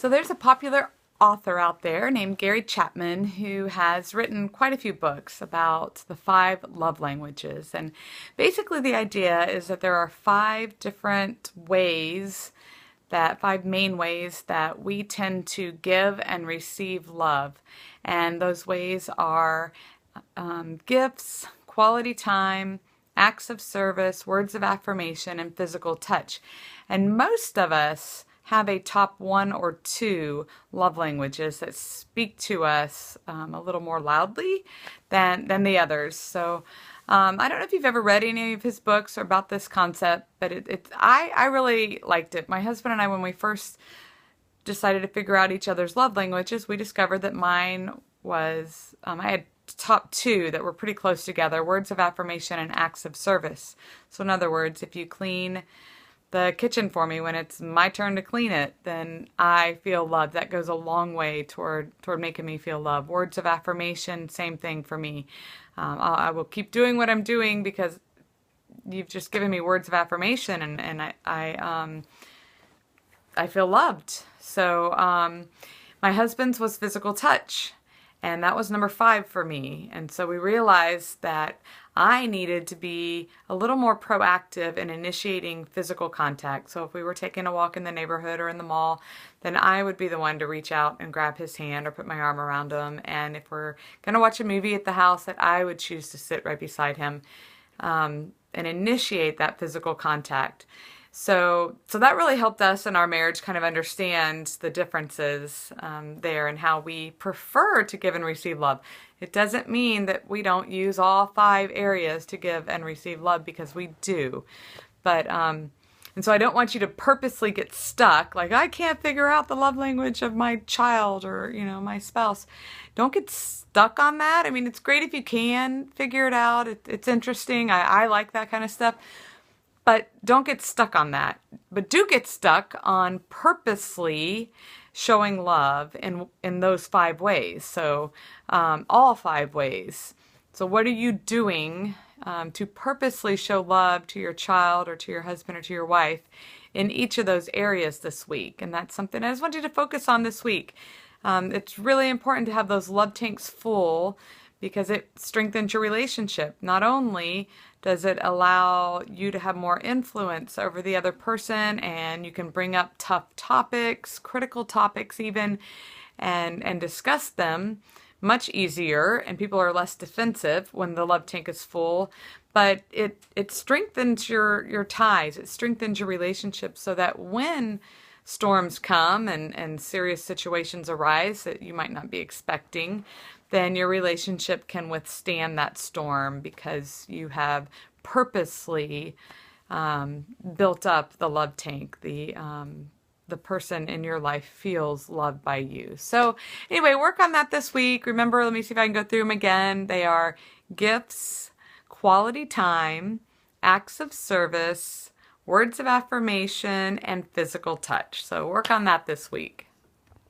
So there's a popular author out there named Gary Chapman who has written quite a few books about the 5 love languages. And basically the idea is that there are 5 main ways that we tend to give and receive love. And those ways are gifts, quality time, acts of service, words of affirmation, and physical touch. And most of us have a top 1 or 2 love languages that speak to us a little more loudly than the others. So I don't know if you've ever read any of his books or about this concept, but I really liked it. My husband and I, when we first decided to figure out each other's love languages, we discovered that mine was, I had top 2 that were pretty close together: words of affirmation and acts of service. So in other words, if you clean the kitchen for me when it's my turn to clean it, then I feel loved. That goes a long way toward making me feel loved. Words of affirmation, same thing for me. I will keep doing what I'm doing because you've just given me words of affirmation, and I feel loved. So my husband's was physical touch, and that was number 5 for me. And so we realized that I needed to be a little more proactive in initiating physical contact. So if we were taking a walk in the neighborhood or in the mall, then I would be the one to reach out and grab his hand or put my arm around him. And if we're going to watch a movie at the house, that I would choose to sit right beside him and initiate that physical contact. So that really helped us in our marriage kind of understand the differences there and how we prefer to give and receive love. It doesn't mean that we don't use all 5 areas to give and receive love, because we do. But and so I don't want you to purposely get stuck, like, I can't figure out the love language of my child or, my spouse. Don't get stuck on that. I mean, it's great if you can figure it out. It's interesting. I like that kind of stuff. But don't get stuck on that. But do get stuck on purposely showing love in those 5 ways. So all 5 ways. So what are you doing to purposely show love to your child or to your husband or to your wife in each of those areas this week? And that's something I just want you to focus on this week. It's really important to have those love tanks full, because it strengthens your relationship. Not only does it allow you to have more influence over the other person, and you can bring up tough topics, critical topics even, and discuss them much easier, and people are less defensive when the love tank is full. But it strengthens your ties, it strengthens your relationship, so that when storms come and serious situations arise that you might not be expecting, then your relationship can withstand that storm, because you have purposely built up the love tank. The person in your life feels loved by you. So anyway, work on that this week. Remember, let me see if I can go through them again. They are gifts, quality time, acts of service, words of affirmation, and physical touch. So work on that this week.